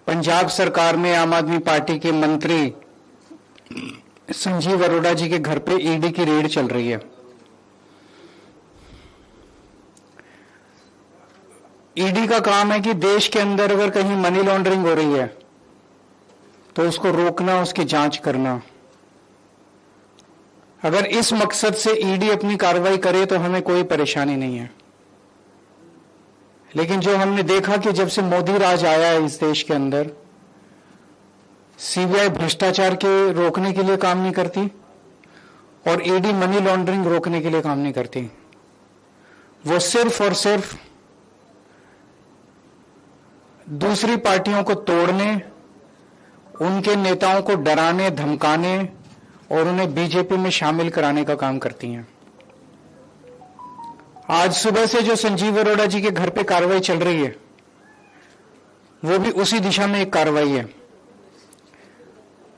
पंजाब सरकार में आम आदमी पार्टी के मंत्री संजीव अरोड़ा जी के घर पे ईडी की रेड चल रही है। ईडी का काम है कि देश के अंदर अगर कहीं मनी लॉन्ड्रिंग हो रही है तो उसको रोकना, उसकी जांच करना। अगर इस मकसद से ईडी अपनी कार्रवाई करे तो हमें कोई परेशानी नहीं है। लेकिन जो हमने देखा कि जब से मोदी राज आया है इस देश के अंदर, सीबीआई भ्रष्टाचार के रोकने के लिए काम नहीं करती और ईडी मनी लॉन्ड्रिंग रोकने के लिए काम नहीं करती। वो सिर्फ और सिर्फ दूसरी पार्टियों को तोड़ने, उनके नेताओं को डराने, धमकाने और उन्हें बीजेपी में शामिल कराने का काम करती हैं। आज सुबह से जो संजीव अरोड़ा जी के घर पे कार्रवाई चल रही है वो भी उसी दिशा में एक कार्रवाई है।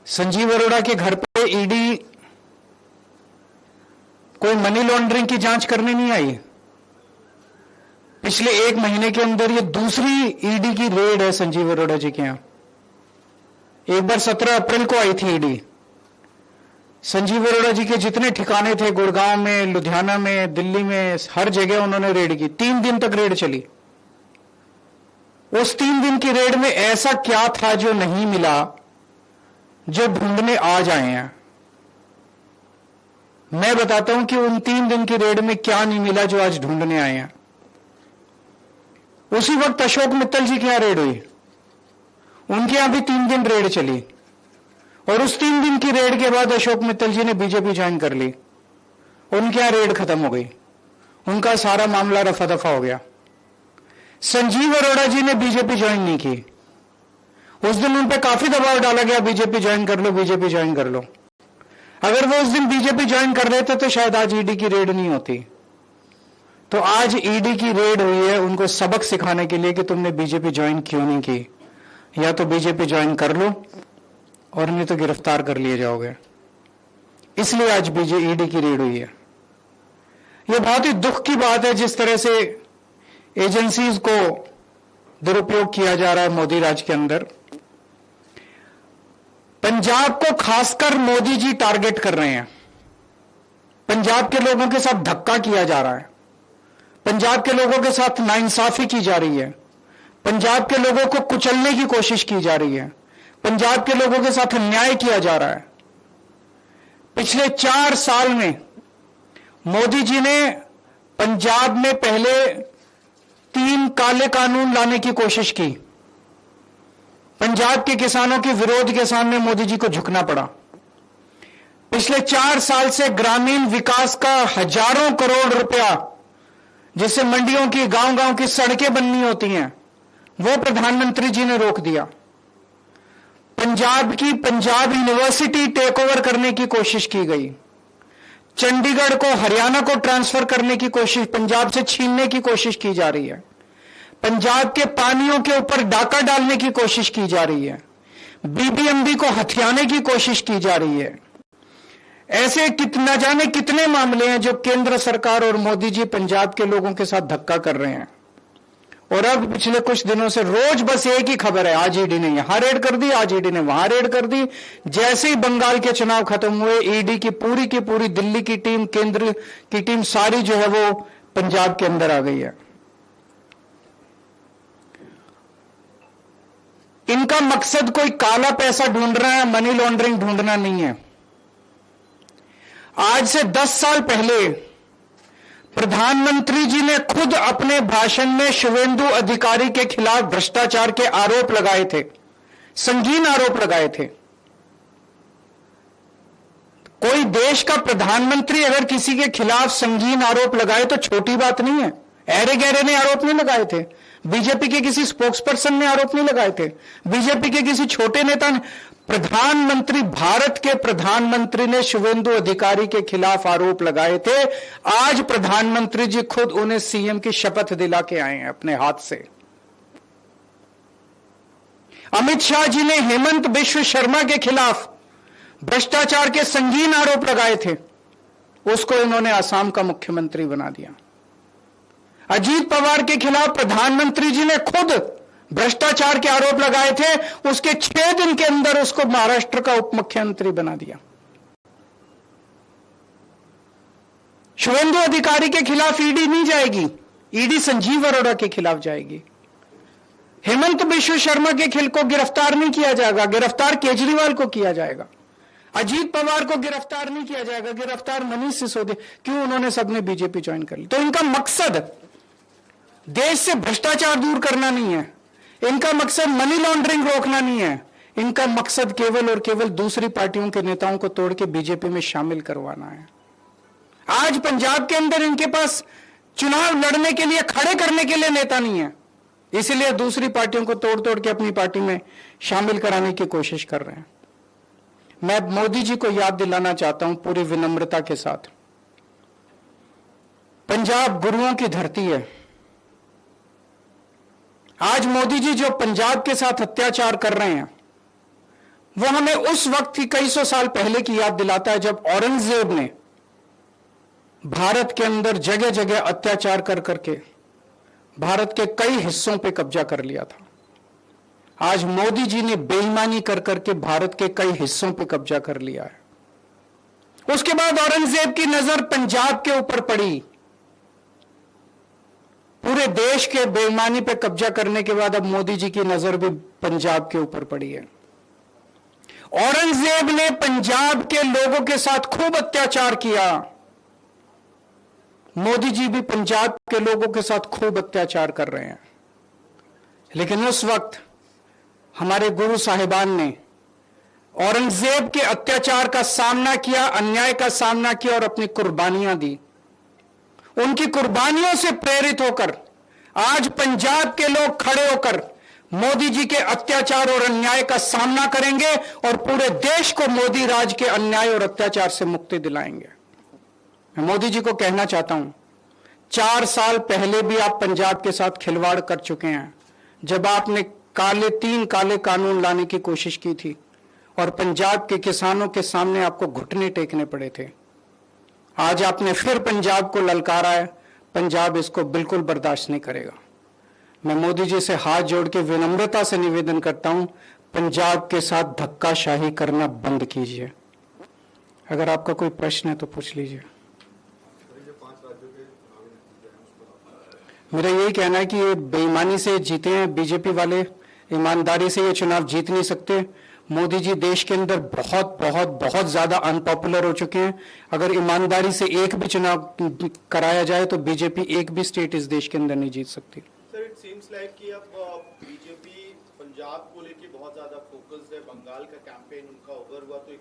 संजीव अरोड़ा के घर पे ईडी कोई मनी लॉन्ड्रिंग की जांच करने नहीं आई। पिछले 1 महीने के अंदर ये दूसरी ईडी की रेड है संजीव अरोड़ा जी के यहां। एक बार 17 अप्रैल को आई थी ईडी। संजीव अरोड़ा जी के जितने ठिकाने थे, गुड़गांव में, लुधियाना में, दिल्ली में, हर जगह उन्होंने रेड की। 3 दिन तक रेड चली। उस 3 दिन की रेड में ऐसा क्या था जो नहीं मिला, जो ढूंढने आज आए हैं। मैं बताता हूं कि उन 3 दिन की रेड में क्या नहीं मिला जो आज ढूंढने आए हैं। उसी वक्त अशोक मित्तल जी के यहां रेड हुई, उनके यहां भी 3 दिन रेड चली और उस 3 दिन की रेड के बाद अशोक मित्तल जी ने बीजेपी ज्वाइन कर ली। उनके यहां रेड खत्म हो गई, उनका सारा मामला रफा दफा हो गया। संजीव अरोड़ा जी ने बीजेपी ज्वाइन नहीं की। उस दिन उन पर काफी दबाव डाला गया, बीजेपी ज्वाइन कर लो, बीजेपी ज्वाइन कर लो। अगर वो उस दिन बीजेपी ज्वाइन कर लेते तो शायद आज ईडी की रेड नहीं होती। तो आज ईडी की रेड हुई है उनको सबक सिखाने के लिए कि तुमने बीजेपी ज्वाइन क्यों नहीं की। या तो बीजेपी ज्वाइन कर लो और नहीं तो गिरफ्तार कर लिए जाओगे। इसलिए आज ईडी की रेड हुई है। यह बहुत ही दुख की बात है जिस तरह से एजेंसीज को दुरुपयोग किया जा रहा है मोदी राज के अंदर। पंजाब को खासकर मोदी जी टारगेट कर रहे हैं। पंजाब के लोगों के साथ धक्का किया जा रहा है, पंजाब के लोगों के साथ नाइंसाफी की जा रही है, पंजाब के लोगों को कुचलने की कोशिश की जा रही है, पंजाब के लोगों के साथ अन्याय किया जा रहा है। पिछले 4 साल में मोदी जी ने पंजाब में पहले 3 काले कानून लाने की कोशिश की। पंजाब के किसानों के विरोध के सामने मोदी जी को झुकना पड़ा। पिछले 4 साल से ग्रामीण विकास का हजारों करोड़ रुपया, जिससे मंडियों की, गांव-गांव की सड़कें बननी होती हैं, वो प्रधानमंत्री जी ने रोक दिया। पंजाब यूनिवर्सिटी टेक ओवर करने की कोशिश की गई। चंडीगढ़ को, हरियाणा को ट्रांसफर करने की कोशिश, पंजाब से छीनने की कोशिश की जा रही है। पंजाब के पानियों के ऊपर डाका डालने की कोशिश की जा रही है। बीबीएमबी को हथियाने की कोशिश की जा रही है। ऐसे न जाने कितने मामले हैं जो केंद्र सरकार और मोदी जी पंजाब के लोगों के साथ धक्का कर रहे हैं। और अब पिछले कुछ दिनों से रोज बस एक ही खबर है, आज ईडी ने यहां रेड कर दी, आज ईडी ने वहां रेड कर दी। जैसे ही बंगाल के चुनाव खत्म हुए, ईडी की पूरी दिल्ली की टीम, केंद्र की टीम सारी जो है वो पंजाब के अंदर आ गई है। इनका मकसद कोई काला पैसा ढूंढना है, मनी लॉन्ड्रिंग ढूंढना नहीं है। आज से 10 साल पहले प्रधानमंत्री जी ने खुद अपने भाषण में शुवेंदु अधिकारी के खिलाफ भ्रष्टाचार के आरोप लगाए थे, संगीन आरोप लगाए थे। कोई देश का प्रधानमंत्री अगर किसी के खिलाफ संगीन आरोप लगाए तो छोटी बात नहीं है। ऐरे गहरे ने आरोप नहीं लगाए थे, बीजेपी के किसी स्पोक्सपर्सन ने आरोप नहीं लगाए थे, बीजेपी के किसी छोटे नेता ने। प्रधानमंत्री, भारत के प्रधानमंत्री ने शुवेंदु अधिकारी के खिलाफ आरोप लगाए थे। आज प्रधानमंत्री जी खुद उन्हें सीएम की शपथ दिला के आए हैं अपने हाथ से। अमित शाह जी ने हेमंत बिश्व शर्मा के खिलाफ भ्रष्टाचार के संगीन आरोप लगाए थे, उसको इन्होंने असम का मुख्यमंत्री बना दिया। अजीत पवार के खिलाफ प्रधानमंत्री जी ने खुद भ्रष्टाचार के आरोप लगाए थे, उसके 6 दिन के अंदर उसको महाराष्ट्र का उप मुख्यमंत्री बना दिया। शुभेंदु अधिकारी के खिलाफ ईडी नहीं जाएगी, ईडी संजीव अरोड़ा के खिलाफ जाएगी। हेमंत बिश्व शर्मा के खिल को गिरफ्तार नहीं किया जाएगा, गिरफ्तार केजरीवाल को किया जाएगा। अजीत पवार को गिरफ्तार नहीं किया जाएगा, गिरफ्तार मनीष सिसोदिया। क्यों? उन्होंने सबने बीजेपी ज्वाइन कर ली। तो इनका मकसद देश से भ्रष्टाचार दूर करना नहीं है, इनका मकसद मनी लॉन्ड्रिंग रोकना नहीं है, इनका मकसद केवल और केवल दूसरी पार्टियों के नेताओं को तोड़ के बीजेपी में शामिल करवाना है। आज पंजाब के अंदर इनके पास चुनाव लड़ने के लिए, खड़े करने के लिए नेता नहीं है, इसलिए दूसरी पार्टियों को तोड़ तोड़ के अपनी पार्टी में शामिल कराने की कोशिश कर रहे हैं। मैं मोदी जी को याद दिलाना चाहता हूं पूरी विनम्रता के साथ, पंजाब गुरुओं की धरती है। आज मोदी जी जो पंजाब के साथ अत्याचार कर रहे हैं, वो हमें उस वक्त की कई सौ साल पहले की याद दिलाता है जब औरंगजेब ने भारत के अंदर जगह जगह अत्याचार कर करके भारत के कई हिस्सों पे कब्जा कर लिया था। आज मोदी जी ने बेईमानी कर करके भारत के कई हिस्सों पे कब्जा कर लिया है। उसके बाद औरंगजेब की नजर पंजाब के ऊपर पड़ी। पूरे देश के बेईमानी पे कब्जा करने के बाद अब मोदी जी की नजर भी पंजाब के ऊपर पड़ी है। औरंगजेब ने पंजाब के लोगों के साथ खूब अत्याचार किया, मोदी जी भी पंजाब के लोगों के साथ खूब अत्याचार कर रहे हैं। लेकिन उस वक्त हमारे गुरु साहिबान ने औरंगजेब के अत्याचार का सामना किया, अन्याय का सामना किया और अपनी कुर्बानियां दी। उनकी कुर्बानियों से प्रेरित होकर आज पंजाब के लोग खड़े होकर मोदी जी के अत्याचार और अन्याय का सामना करेंगे और पूरे देश को मोदी राज के अन्याय और अत्याचार से मुक्ति दिलाएंगे। मैं मोदी जी को कहना चाहता हूं, 4 साल पहले भी आप पंजाब के साथ खिलवाड़ कर चुके हैं, जब आपने 3 काले कानून लाने की कोशिश की थी और पंजाब के किसानों के सामने आपको घुटने टेकने पड़े थे। आज आपने फिर पंजाब को ललकारा है, पंजाब इसको बिल्कुल बर्दाश्त नहीं करेगा। मैं मोदी जी से हाथ जोड़ के विनम्रता से निवेदन करता हूं, पंजाब के साथ धक्काशाही करना बंद कीजिए। अगर आपका कोई प्रश्न है तो पूछ लीजिए। मेरा यही कहना है कि ये बेईमानी से जीते हैं बीजेपी वाले, ईमानदारी से ये चुनाव जीत नहीं सकते। मोदी जी देश के अंदर बहुत बहुत बहुत ज्यादा अनपॉपुलर हो चुके हैं। अगर ईमानदारी से एक भी चुनाव कराया जाए तो बीजेपी एक भी स्टेट इस देश के अंदर नहीं जीत सकती। सर, इट सीम्स लाइक कि अब बीजेपी पंजाब को लेके बहुत ज्यादा फोकस्ड है, बंगाल का कैंपेन उनका ओवर हुआ तो